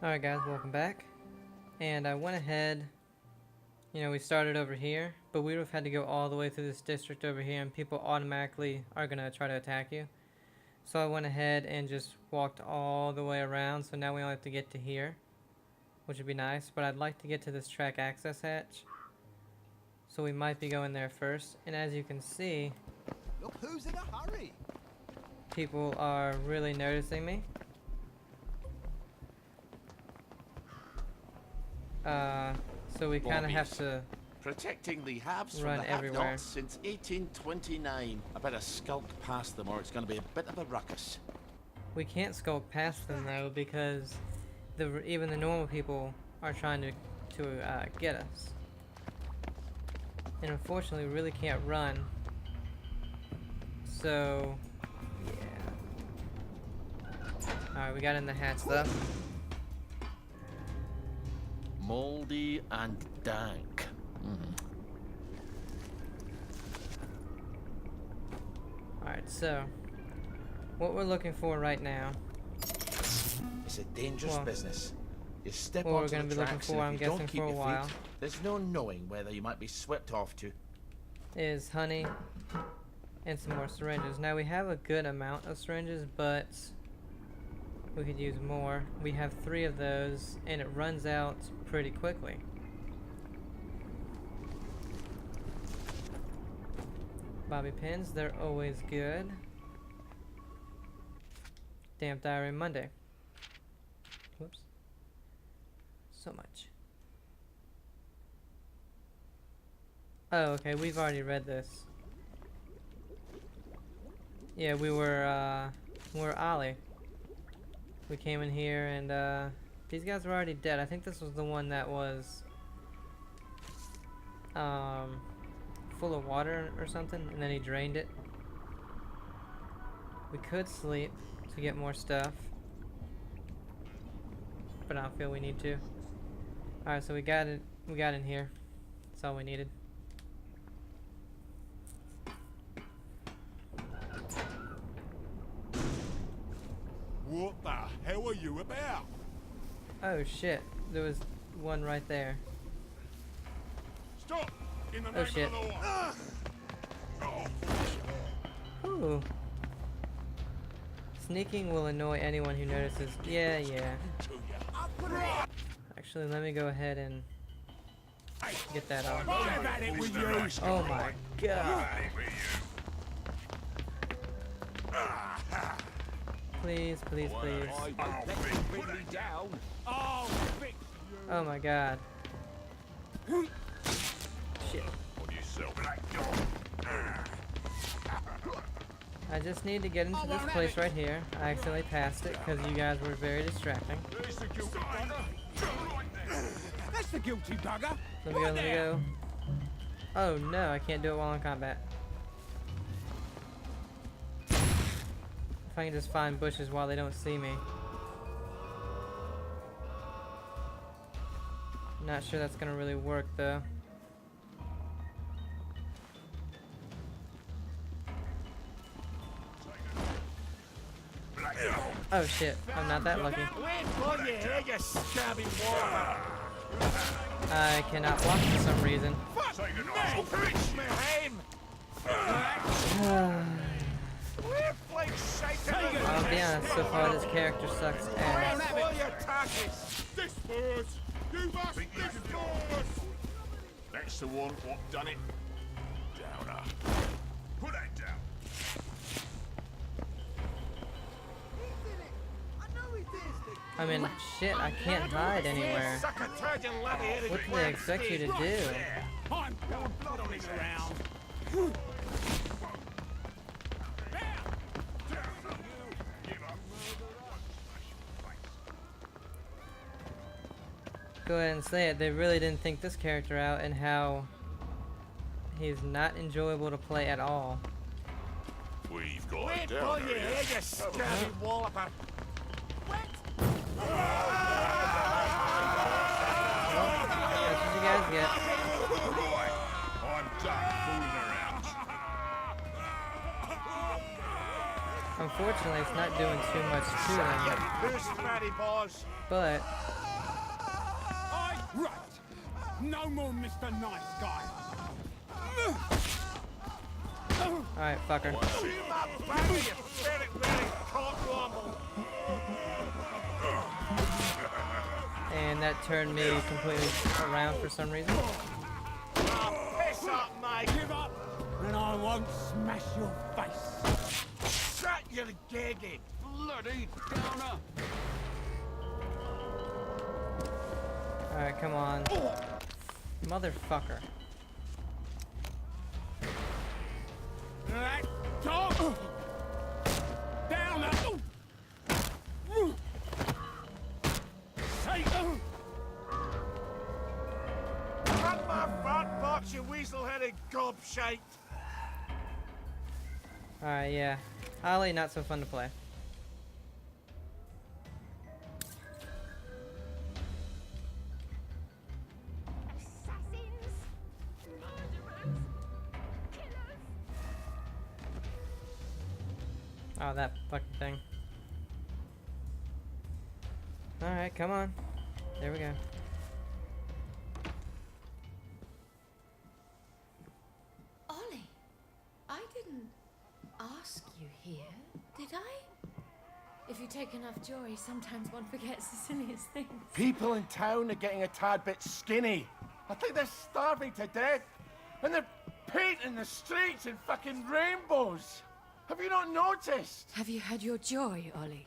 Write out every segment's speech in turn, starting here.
Alright guys, welcome back. And I went ahead, we started over here, but we would have had to go all the way through this district over here and people automatically are going to try to attack you. So I went ahead and just walked all the way around, so now we only have to get to here, which would be nice, but I'd like to get to this track access hatch. So we might be going there first, and as you can see, Look who's in a hurry! people are really noticing me. So we kind of have to Protecting the haves run from the everywhere. have-nots since 1829. I better skulk past them or it's going to be a bit of a ruckus. We can't skulk past them though because even the normal people are trying to get us. And unfortunately, we really can't run. So, yeah. Alright, we got in the hatch though. Mouldy and dank. Alright, so what we're looking for right now, It's a dangerous Well, business. You step what we're onto gonna the be looking tracks for, and I'm if you don't guessing, keep for a your while, feet, there's no knowing whether you might be swept off to. is honey and some more syringes. Now we have a good amount of syringes, but we could use more. We have 3 of those and it runs out pretty quickly. Bobby pins, they're always good. Damp diary Monday. Whoops. So much. Oh, okay, we've already read this. Yeah, we're Ollie. We came in here and these guys were already dead. I think this was the one that was full of water or something, and then he drained it. We could sleep to get more stuff, but I don't feel we need to. Alright, so we got it. We got in here. That's all we needed. What the hell are you about? Oh shit, there was one right there. Stop! In the Oh shit. Ooh. Sneaking will annoy anyone who notices. Yeah. Actually, let me go ahead and get that off. Oh my god. Please. Oh my god. Shit. I just need to get into this place right here. I accidentally passed it because you guys were very distracting. That's the guilty bugger! Let me go. Oh no, I can't do it while in combat. If I can just find bushes while they don't see me. Not sure that's gonna really work though. Oh shit, I'm not that lucky. I cannot block for some reason. I'll be honest, so far this character sucks ass. Disperse! You must disperse! That's the one what done it. Downer. Put that down. I mean, shit, I can't hide anywhere. What do they expect you to do? I'm going blood on his round! Go ahead and say it, they really didn't think this character out and how he's not enjoyable to play at all. We've got a downer here. That's what you guys get. Right. I'm done fooling around. Unfortunately, it's not doing too much to them, Who's Fatty Boss? but Right. No more Mr. Nice Guy. alright, fucker. You my baby, you ferret wearing cockwomble. And that turned me completely around for some reason. Oh, piss up, mate. Give up, and I won't smash your face. Shut your gagging. Bloody downer. Alright, come on. Motherfucker. That dog. Downer. Satan. Cut my front box, you weasel-headed gobshite. Alright, yeah. Ollie, not so fun to play. Assassins, murderers, killers. Oh, that fucking thing. Alright, come on. There we go. Ollie, I didn't ask you here, did I? If you take enough joy, sometimes one forgets the silliest things. People in town are getting a tad bit skinny. I think they're starving to death. And they're painting the streets in fucking rainbows. Have you not noticed? Have you had your joy, Ollie?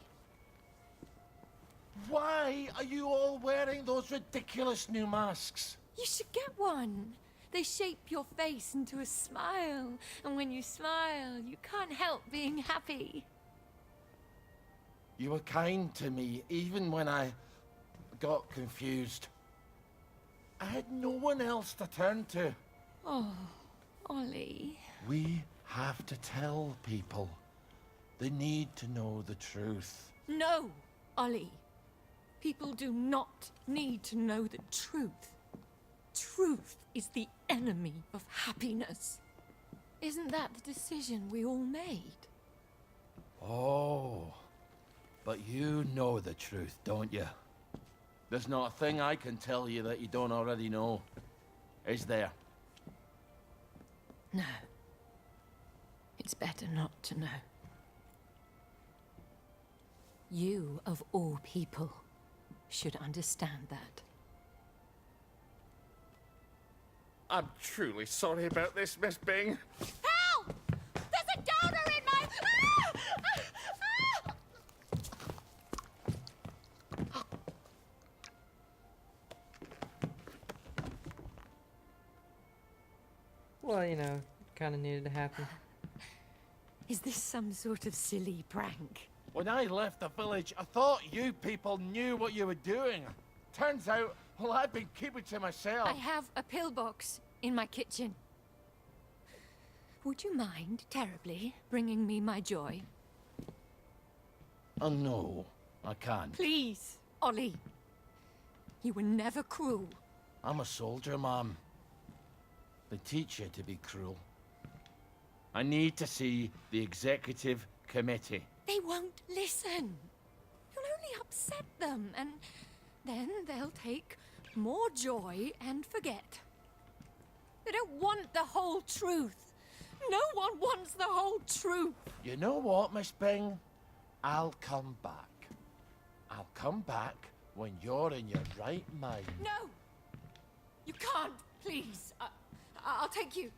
Why are you all wearing those ridiculous new masks? You should get one. They shape your face into a smile, and when you smile, you can't help being happy. You were kind to me even when I got confused. I had no one else to turn to. Oh, Ollie. We have to tell people. They need to know the truth. No, Ollie. People do not need to know the truth. Truth is the enemy of happiness. Isn't that the decision we all made? Oh, but you know the truth, don't you? There's not a thing I can tell you that you don't already know. Is there? No. It's better not to know. You, of all people, should understand that. I'm truly sorry about this, Miss Bing. Help! There's a downer in my... Well, you know, kind of needed to happen. Is this some sort of silly prank? When I left the village, I thought you people knew what you were doing. Turns out, well, I've been keeping to myself. I have a pillbox in my kitchen. Would you mind terribly bringing me my joy? Oh, no, I can't. Please, Ollie. You were never cruel. I'm a soldier, Mom. They teach you to be cruel. I need to see the executive committee. They won't listen. You'll only upset them, and then they'll take more joy and forget. They don't want the whole truth. No one wants the whole truth. You know what, Miss Bing? I'll come back. I'll come back when you're in your right mind. No! You can't, please. I'll take you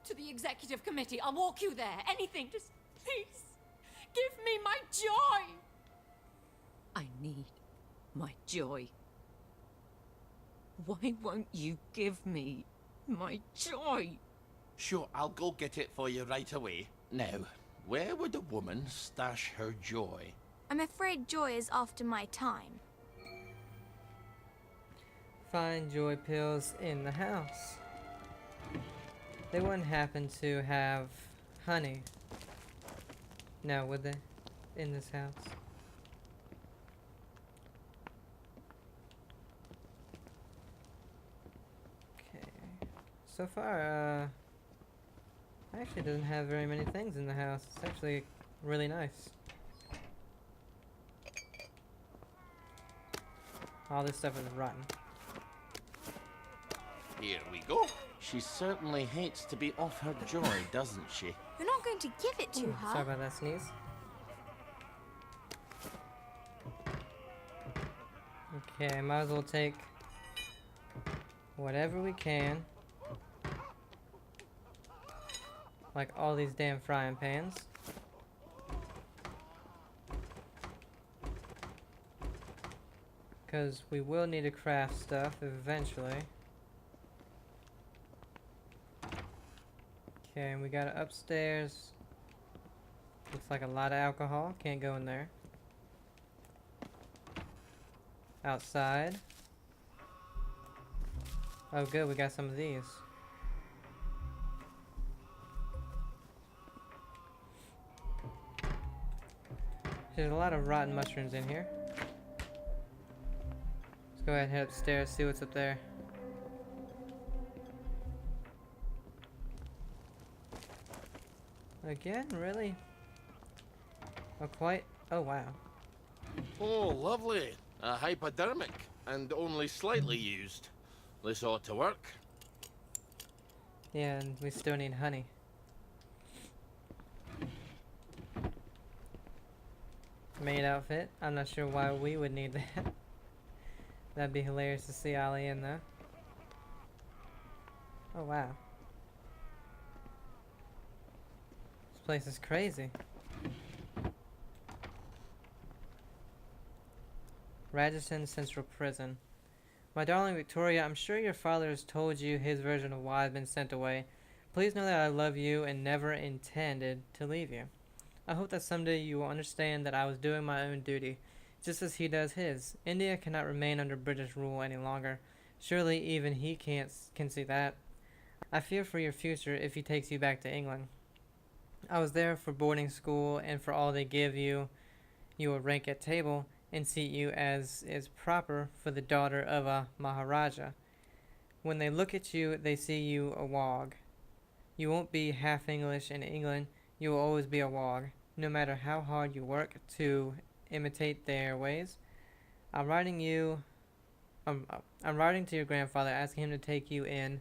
to the executive committee. I'll walk you there. Anything. Just please give me my joy. I need my joy. Why won't you give me my joy? Sure, I'll go get it for you right away. Now, where would a woman stash her joy? I'm afraid joy is after my time. Find joy pills in the house. They wouldn't happen to have honey. No, would they? In this house? Okay. So far, actually doesn't have very many things in the house. It's actually really nice. All this stuff is rotten. Here we go. She certainly hates to be off her joy, doesn't she? You're not going to give it to Sorry her. about that sneeze. Okay, might as well take whatever we can. Like all these damn frying pans. Because we will need to craft stuff eventually. Okay, and we got it upstairs. Looks like a lot of alcohol. Can't go in there. Outside. Oh good, we got some of these. There's a lot of rotten mushrooms in here. Let's go ahead and head upstairs, see what's up there. Again, really? Oh, quite. Oh, wow. Oh, lovely. A hypodermic, and only slightly used. This ought to work. Yeah, and we still need honey. Maid outfit. I'm not sure why we would need that. That'd be hilarious to see Ollie in though. Oh wow. This place is crazy. Radisson Central Prison. My darling Victoria, I'm sure your father has told you his version of why I've been sent away. Please know that I love you and never intended to leave you. I hope that someday you will understand that I was doing my own duty, just as he does his. India cannot remain under British rule any longer. Surely even he can see that. I fear for your future if he takes you back to England. I was there for boarding school, and for all they give you, you will rank at table and seat you as is proper for the daughter of a Maharaja. When they look at you, they see you a wog. You won't be half English in England. You will always be a wog, no matter how hard you work to imitate their ways. I'm writing to your grandfather asking him to take you in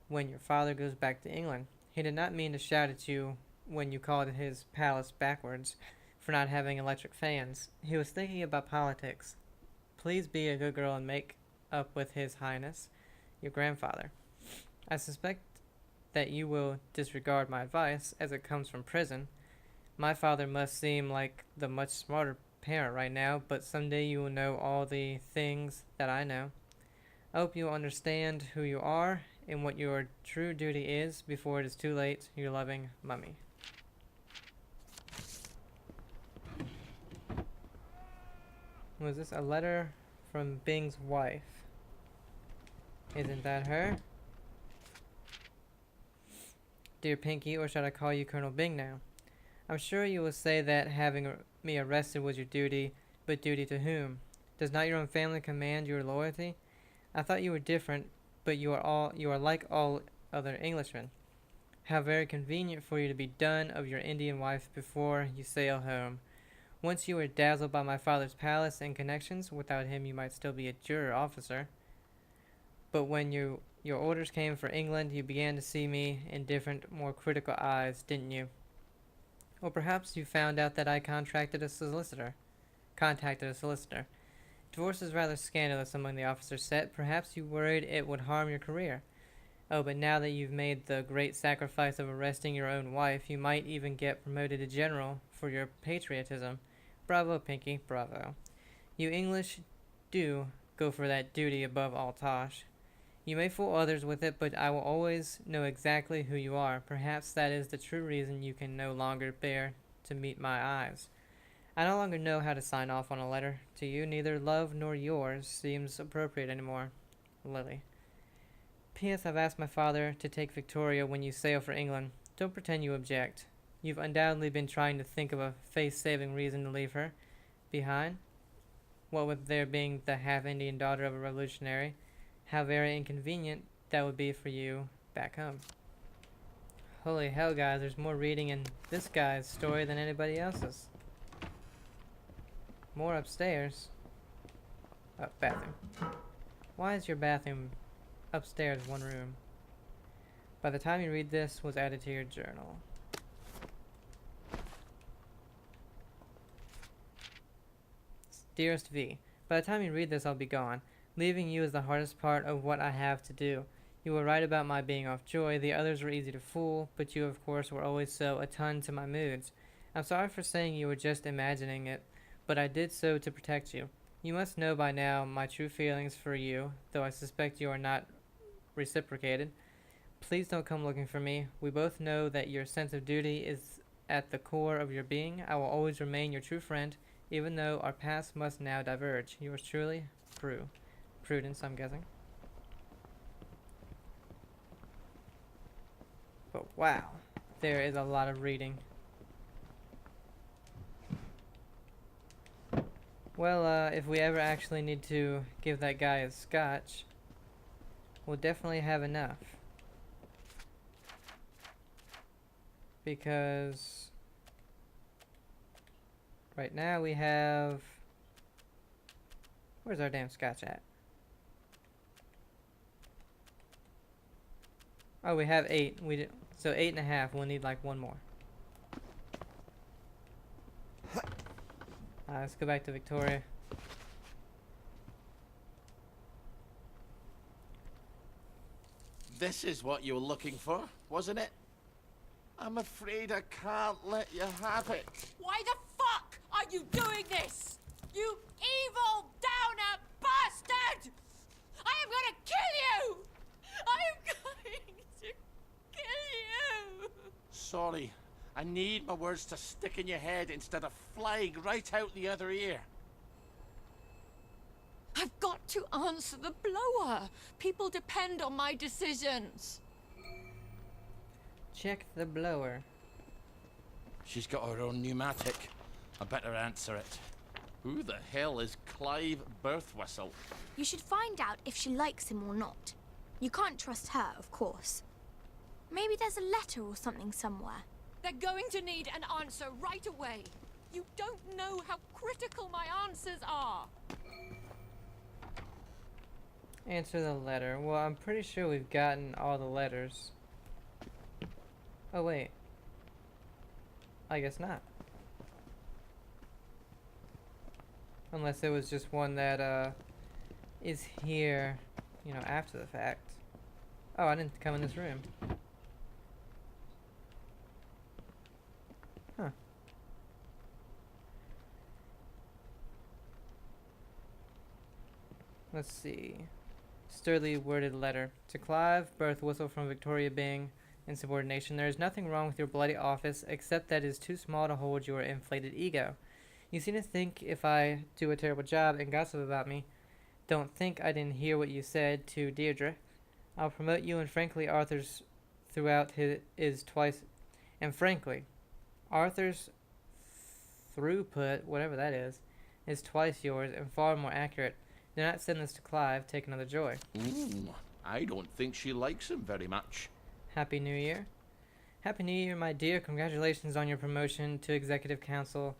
when your father goes back to England. He did not mean to shout at you when you called his palace backwards for not having electric fans. He was thinking about politics. Please be a good girl and make up with His Highness, your grandfather. I suspect that you will disregard my advice as it comes from prison. My father must seem like the much smarter parent right now, but someday you will know all the things that I know. I hope you will understand who you are and what your true duty is before it is too late. Your loving Mummy. Was this a letter from Bing's wife? Isn't that her? Dear Pinky, or should I call you Colonel Bing now? I'm sure you will say that having me arrested was your duty, but duty to whom? Does not your own family command your loyalty? I thought you were different, but you are like all other Englishmen. How very convenient for you to be done of your Indian wife before you sail home. Once you were dazzled by my father's palace and connections. Without him you might still be a juror officer. But when your orders came for England, you began to see me in different, more critical eyes, didn't you? Or perhaps you found out that I contacted a solicitor. Divorce is rather scandalous among the officers' set. Perhaps you worried it would harm your career. Oh, but now that you've made the great sacrifice of arresting your own wife, you might even get promoted to general for your patriotism. Bravo, Pinky, bravo. You English do go for that duty above all tosh. You may fool others with it, but I will always know exactly who you are. Perhaps that is the true reason you can no longer bear to meet my eyes. I no longer know how to sign off on a letter to you. Neither love nor yours seems appropriate anymore. Lily. P.S. I've asked my father to take Victoria when you sail for England. Don't pretend you object. You've undoubtedly been trying to think of a face-saving reason to leave her behind. What with there being the half-Indian daughter of a revolutionary, how very inconvenient that would be for you back home. Holy hell, guys, there's more reading in this guy's story than anybody else's. More upstairs. Bathroom. Why is your bathroom upstairs one room? By the time you read this was added to your journal. Dearest V, by the time you read this I'll be gone. Leaving you is the hardest part of what I have to do. You were right about my being off Joy. The others were easy to fool, but you of course were always so attuned to my moods. I'm sorry for saying you were just imagining it, but I did so to protect you. You must know by now my true feelings for you, though I suspect you are not reciprocated. Please don't come looking for me. We both know that your sense of duty is at the core of your being. I will always remain your true friend, even though our paths must now diverge. Yours truly, Prue. Prudence, I'm guessing. But wow, there is a lot of reading. Well, if we ever actually need to give that guy his scotch, we'll definitely have enough. Because right now we have... Where's our damn scotch at? Oh, we have 8. So 8.5. We'll need like one more. Let's go back to Victoria. This is what you were looking for, wasn't it? I'm afraid I can't let you have it. Why the fuck are you doing this? You evil downer bastard! I am gonna kill you! I am going to kill you! Sorry, I need my words to stick in your head instead of flying right out the other ear. I've got to answer the blower. People depend on my decisions. Check the blower. She's got her own pneumatic. I better answer it. Who the hell is Clive Birthwhistle? You should find out if she likes him or not. You can't trust her, of course. Maybe there's a letter or something somewhere. They're going to need an answer right away. You don't know how critical my answers are. Answer the letter. Well, I'm pretty sure we've gotten all the letters. Oh, wait. I guess not. Unless it was just one that, is here, you know, after the fact. Oh, I didn't come in this room. Huh. Let's see. Sturdily worded letter. To Clive Birthwhistle from Victoria Byng. Insubordination. There is nothing wrong with your bloody office, except that it is too small to hold your inflated ego. You seem to think if I do a terrible job and gossip about me, don't think I didn't hear what you said to Deirdre. I'll promote you, and frankly, Arthur's throughout his is twice, and frankly, Arthur's throughput, whatever that is twice yours and far more accurate. Do not send this to Clive. Take another Joy. I don't think she likes him very much. Happy New Year. Happy New Year, my dear. Congratulations on your promotion to Executive Council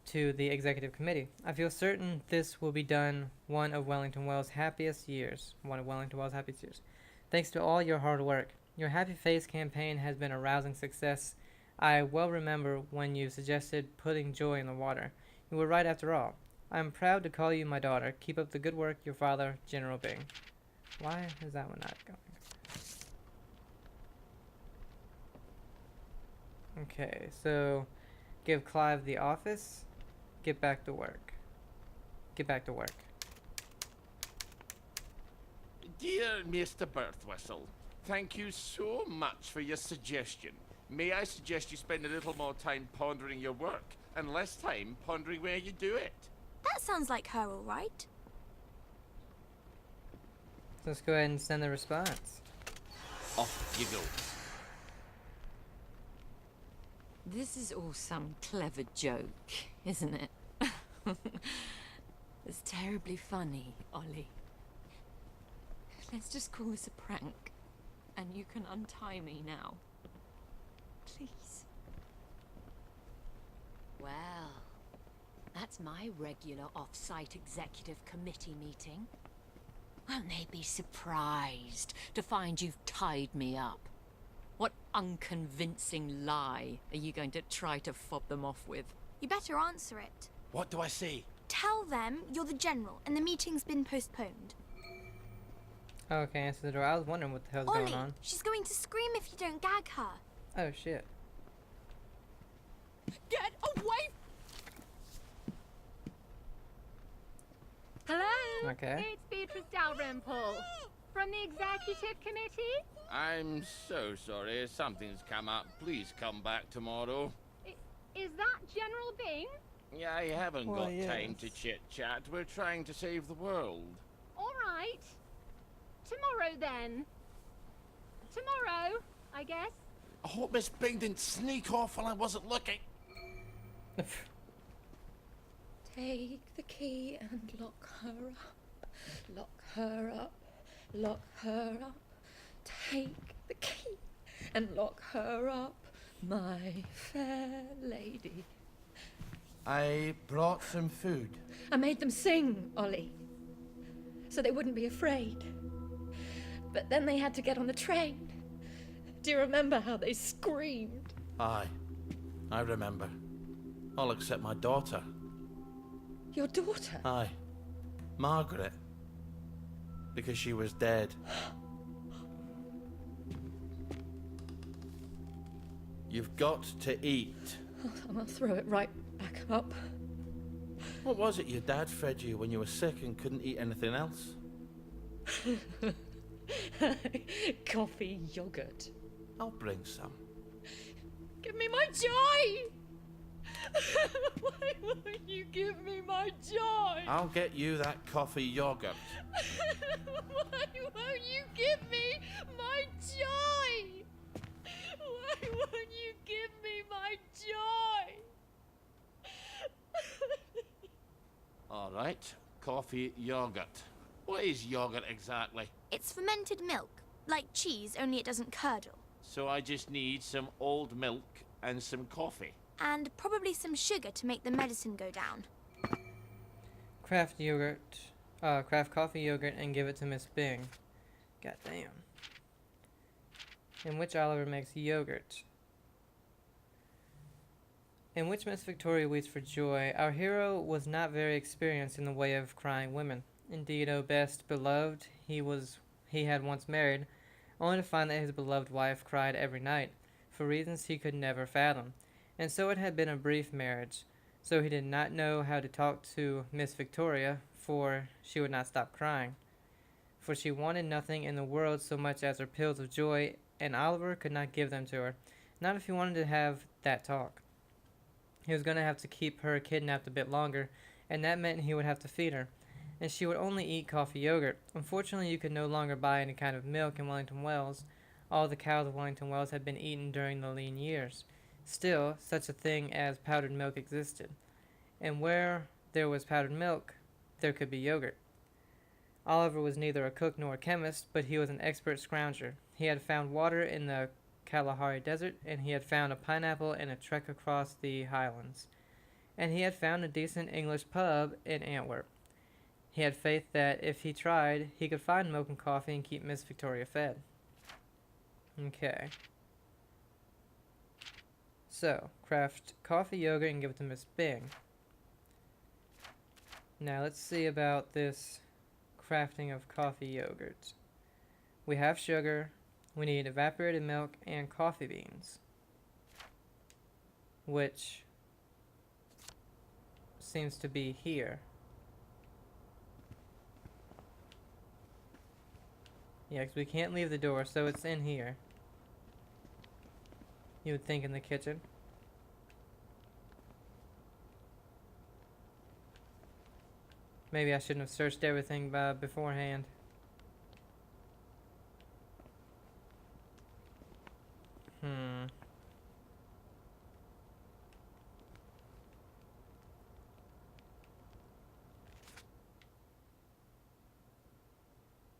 to the Executive Committee. I feel certain this will be done one of Wellington Wells' happiest years. Thanks to all your hard work. Your Happy Face campaign has been a rousing success. I well remember when you suggested putting Joy in the water. You were right after all. I am proud to call you my daughter. Keep up the good work, your father, General Byng. Why is that one not going? Okay, so give Clive the office. Get back to work. Get back to work. Dear Mr. Birthwhistle, thank you so much for your suggestion. May I suggest you spend a little more time pondering your work and less time pondering where you do it? That sounds like her, all right. Let's go ahead and send the response. Off you go. This is all some clever joke, isn't it? It's terribly funny, Ollie. Let's just call this a prank, and you can untie me now. Please. Well, That's my regular off-site executive committee meeting. Won't they be surprised to find you've tied me up? What unconvincing lie are you going to try to fob them off with? You better answer it. What do I say? Tell them you're the general and the meeting's been postponed. Okay, answer the door. I was wondering what the hell's Ollie, going on. she's going to scream if you don't gag her. Oh shit. Get away! Hello? Okay. It's Beatrice Dalrymple from the Executive Committee. I'm so sorry. Something's come up. Please come back tomorrow. Is that General Bing? Yeah, I haven't Well, got time to yes. chit-chat. We're trying to save the world. All right. Tomorrow then. Tomorrow, I guess. I hope Miss Bing didn't sneak off while I wasn't looking. Take the key and lock her up. Lock her up. Lock her up. Take the key and lock her up, my fair lady. I brought some food. I made them sing, Ollie, so they wouldn't be afraid. But then they had to get on the train. Do you remember how they screamed? Aye, I remember. All except my daughter. Your daughter? Aye, Margaret. Because she was dead. You've got to eat. I'll throw it right back up. What was it your dad fed you when you were sick and couldn't eat anything else? Coffee yogurt. I'll bring some. Give me my joy! Why won't you give me my joy? I'll get you that coffee yogurt. Why won't you give me my joy? Why won't you give me my joy? All right, coffee yogurt. What is yogurt exactly? It's fermented milk, like cheese, only it doesn't curdle. So I just need some old milk and some coffee. And probably some sugar to make the medicine go down. Craft coffee yogurt and give it to Miss Bing. Goddamn. In which Oliver makes yogurt. In which Miss Victoria weeps for joy. Our hero was not very experienced in the way of crying women. Indeed, O best beloved, he had once married, only to find that his beloved wife cried every night, for reasons he could never fathom. And so it had been a brief marriage, so he did not know how to talk to Miss Victoria, for she would not stop crying. For she wanted nothing in the world so much as her pills of joy, and Oliver could not give them to her, not if he wanted to have that talk. He was going to have to keep her kidnapped a bit longer, and that meant he would have to feed her, and she would only eat coffee yogurt. Unfortunately, you could no longer buy any kind of milk in Wellington Wells. All the cows of Wellington Wells had been eaten during the lean years. Still, such a thing as powdered milk existed, and where there was powdered milk, there could be yogurt. Oliver was neither a cook nor a chemist, but he was an expert scrounger. He had found water in the Kalahari Desert, and he had found a pineapple in a trek across the highlands, and he had found a decent English pub in Antwerp. He had faith that if he tried, he could find milk and coffee and keep Miss Victoria fed. Okay. So, craft coffee yogurt and give it to Miss Bing. Now let's see about this crafting of coffee yogurt. We have sugar, we need evaporated milk and coffee beans, which seems to be here. Yeah, 'cause we can't leave the door, so it's in here. You would think in the kitchen. Maybe I shouldn't have searched everything beforehand.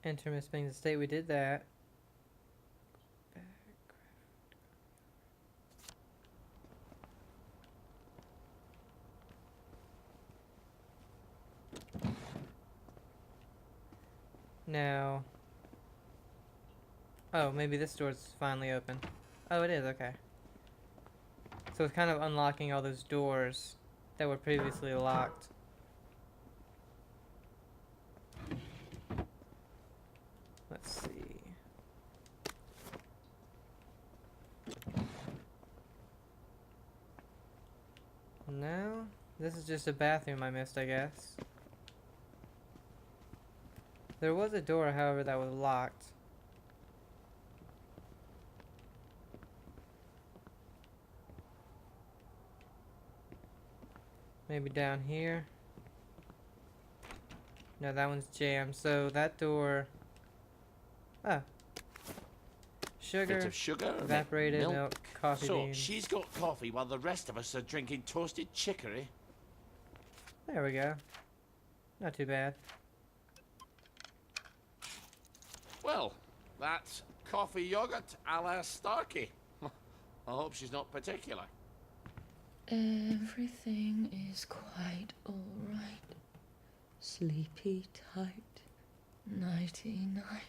Enter Miss Bing's estate. We did that. Now... Oh, maybe this door's finally open. Oh, it is, okay. So it's kind of unlocking all those doors that were previously locked. Let's see. No, this is just a bathroom I missed, I guess. There was a door, however, that was locked. Maybe down here. No, that one's jammed. So that door... Ah. Sugar, Bit of sugar, evaporated milk, coffee So beans. she's got coffee while the rest of us are drinking toasted chicory. There we go. Not too bad. Well, that's coffee yogurt a la Starkey. I hope she's not particular. Everything is quite alright. Sleepy tight, nighty night.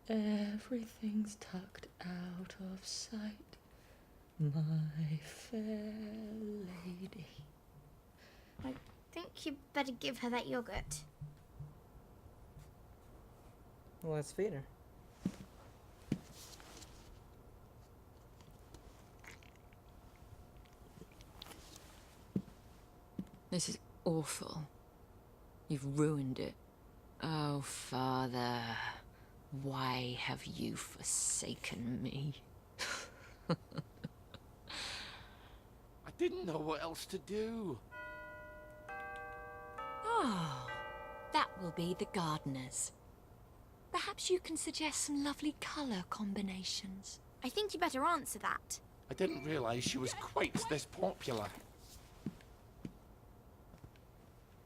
Everything's tucked out of sight, my fair lady. I think you better give her that yogurt. Well, let's feed her. This is awful. You've ruined it. Oh, Father, why have you forsaken me? I didn't know what else to do. Oh, that will be the gardeners. Perhaps you can suggest some lovely colour combinations. I think you better answer that. I didn't realise she was quite this popular.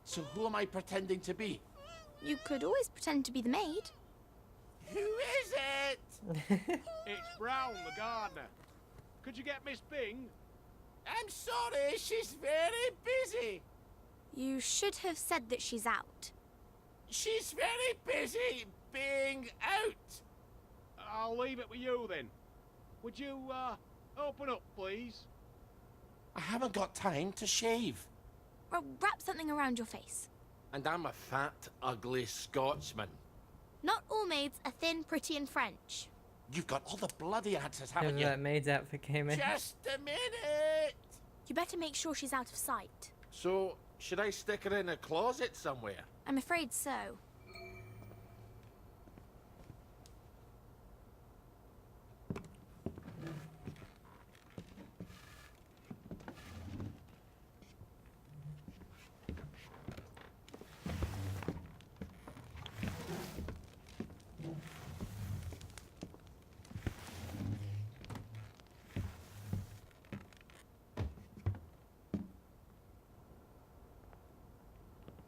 So who am I pretending to be? You could always pretend to be the maid. Who is it? It's Brown, the gardener. Could you get Miss Bing? I'm sorry, she's very busy. You should have said that she's out. She's very busy being out. I'll leave it with you then. Would you, open up, please? I haven't got time to shave. Well, wrap something around your face. And I'm a fat, ugly Scotsman. Not all maids are thin, pretty, and French. You've got all the bloody answers, Because haven't you? that maid's outfit came in. Just a minute. You better make sure she's out of sight. So, should I stick her in a closet somewhere? I'm afraid so.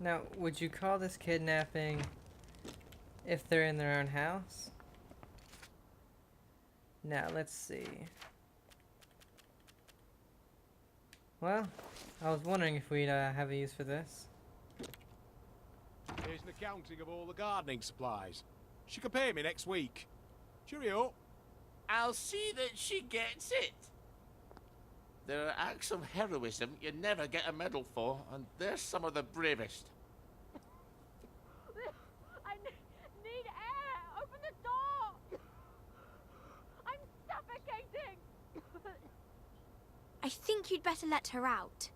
Now, would you call this kidnapping if they're in their own house? Now, let's see. Well, I was wondering if we'd have a use for this. Here's an accounting of all the gardening supplies. She can pay me next week. Cheerio. I'll see that she gets it. There are acts of heroism you never get a medal for, and they're some of the bravest. I need air! Open the door! I'm suffocating! I think you'd better let her out.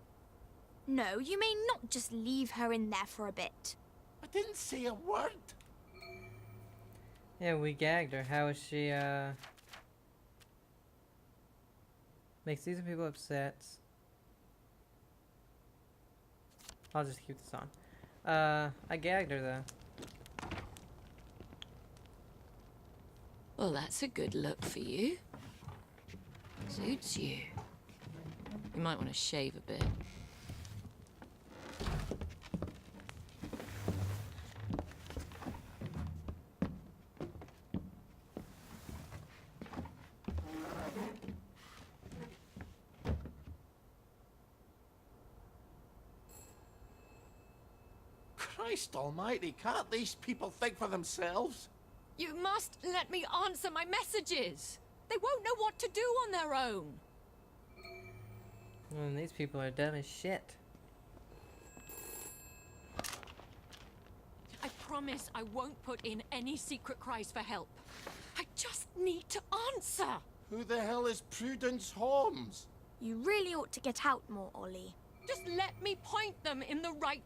No, you may not just leave her in there for a bit. I didn't say a word. Yeah, we gagged her. How is she, makes these people upset. I'll just keep this on. I gagged her, though. Well, that's a good look for you. Suits you. You might want to shave a bit. Christ almighty, can't these people think for themselves? You must let me answer my messages. They won't know what to do on their own. Well, these people are dumb as shit. I promise I won't put in any secret cries for help. I just need to answer. Who the hell is Prudence Holmes? You really ought to get out more, Ollie. Just let me point them in the right...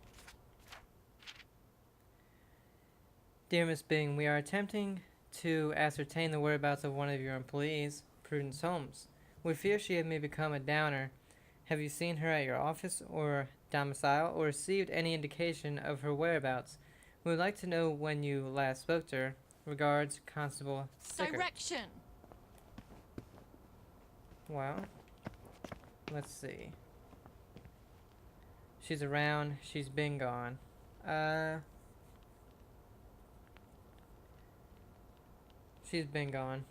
Dear Miss Bing, we are attempting to ascertain the whereabouts of one of your employees, Prudence Holmes. We fear she may become a downer. Have you seen her at your office or domicile or received any indication of her whereabouts? We would like to know when you last spoke to her. Regards, Constable Sticker. Direction. Well, let's see. She's around. She's been gone. She's been gone.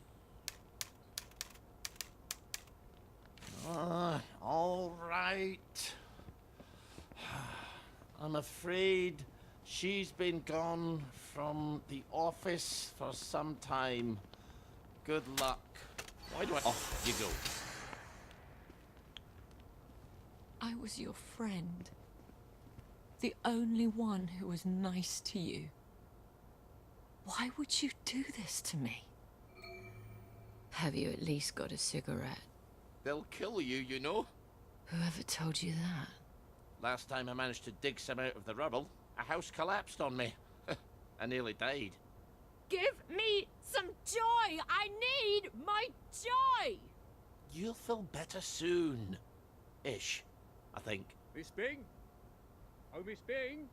All right. I'm afraid she's been gone from the office for some time. Good luck. Why do I... Off you go. I was your friend. The only one who was nice to you. Why would you do this to me? Have you at least got a cigarette? They'll kill you, you know. Whoever told you that? Last time I managed to dig some out of the rubble, a house collapsed on me. I nearly died. Give me some joy! I need my joy! You'll feel better soon. Ish, I think. Miss Bing? Oh, Miss Bing?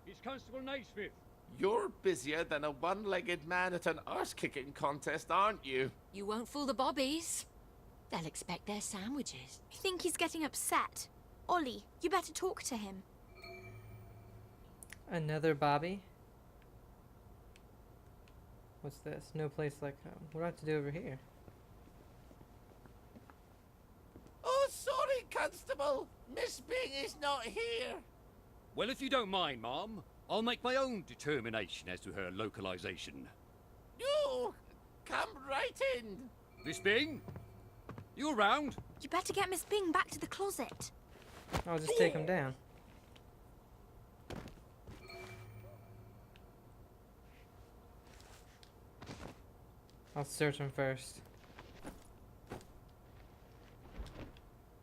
It's Constable Naismith. You're busier than a one-legged man at an arse-kicking contest, aren't you? You won't fool the bobbies. They'll expect their sandwiches. I think he's getting upset. Ollie, you better talk to him. Another Bobby? What's this? No place like home. What do I have to do over here? Oh, sorry, Constable. Miss Bing is not here. Well, if you don't mind, Ma'am, I'll make my own determination as to her localization. No, come right in. Miss Bing? You around? You better get Miss Bing back to the closet. I'll just take him down. I'll search him first.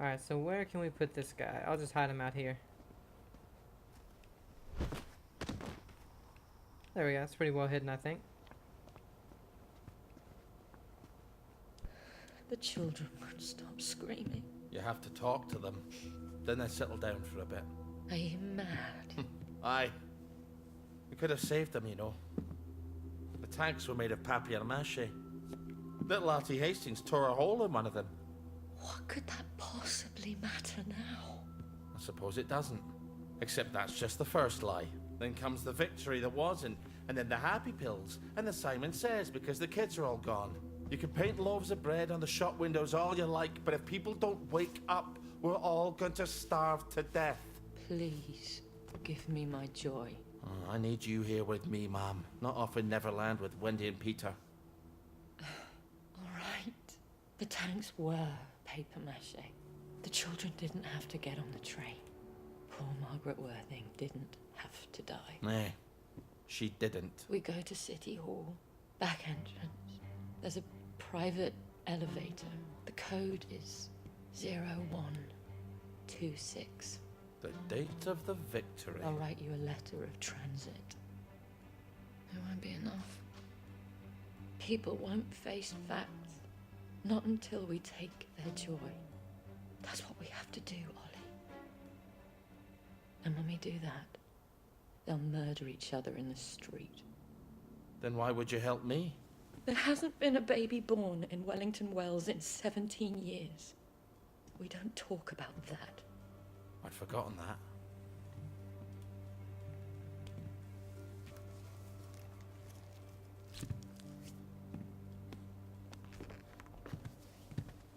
Alright, so where can we put this guy? I'll just hide him out here. There we go. It's pretty well hidden, I think. The children won't stop screaming. You have to talk to them. Then they settle down for a bit. Are you mad? Aye. We could have saved them, you know. The tanks were made of papier-mâché. Little Artie Hastings tore a hole in one of them. What could that possibly matter now? I suppose it doesn't. Except that's just the first lie. Then comes the victory that wasn't, and then the happy pills, and the Simon Says because the kids are all gone. You can paint loaves of bread on the shop windows all you like, but if people don't wake up, we're all going to starve to death. Please, give me my joy. Oh, I need you here with me, Mom. Not off in Neverland with Wendy and Peter. All right. The tanks were papier-mâché. The children didn't have to get on the train. Poor Margaret Worthing didn't have to die. Nay, she didn't. We go to City Hall, back entrance. There's a private elevator. The code is 0126. The date of the victory. I'll write you a letter of transit. It won't be enough. People won't face facts. Not until we take their joy. That's what we have to do, Ollie. And when we do that, they'll murder each other in the street. Then why would you help me? There hasn't been a baby born in Wellington Wells in 17 years. We don't talk about that. I'd forgotten that.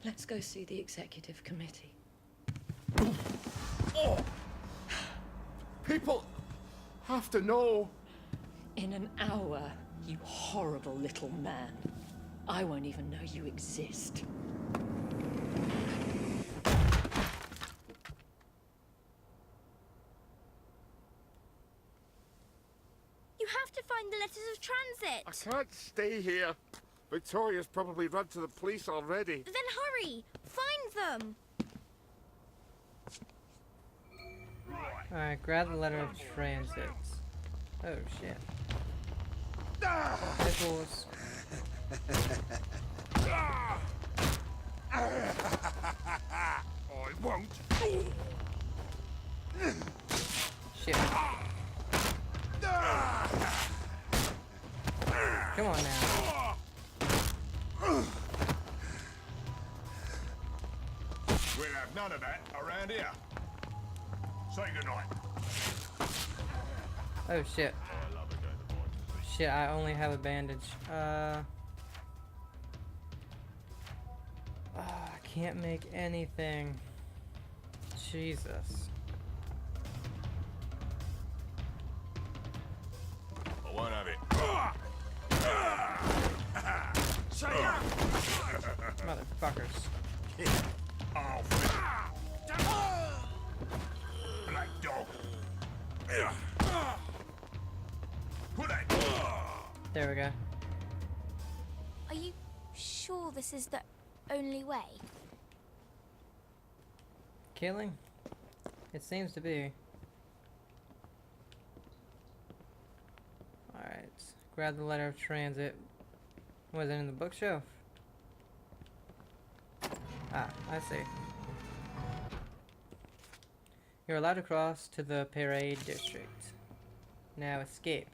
Let's go see the executive committee. Oh! People! have to know. In an hour, you horrible little man. I won't even know you exist. You have to find the letters of transit. I can't stay here. Victoria's probably run to the police already. Then hurry! Find them! Alright, grab the letter of transit. Oh shit. Nipples. I won't. Shit. Come on now. We'll have none of that around here. Say goodnight. Oh shit. Shit, I only have a bandage. Oh, I can't make anything. Jesus. I won't have it. Motherfuckers. I'll Black dog. Put that. There we go. Are you sure this is the only way? Killing? It seems to be. Alright. Grab the letter of transit. Was it in the bookshelf? Ah, I see. You're allowed to cross to the Parade District. Now escape.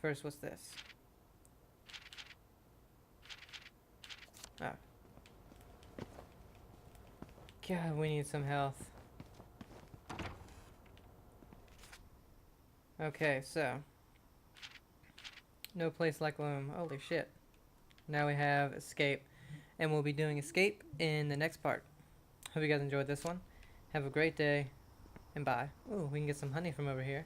First, what's this? Ah. God, we need some health. Okay, so. No place like Loom. Holy shit. Now we have escape. And we'll be doing escape in the next part. Hope you guys enjoyed this one. Have a great day. And bye. Ooh, we can get some honey from over here.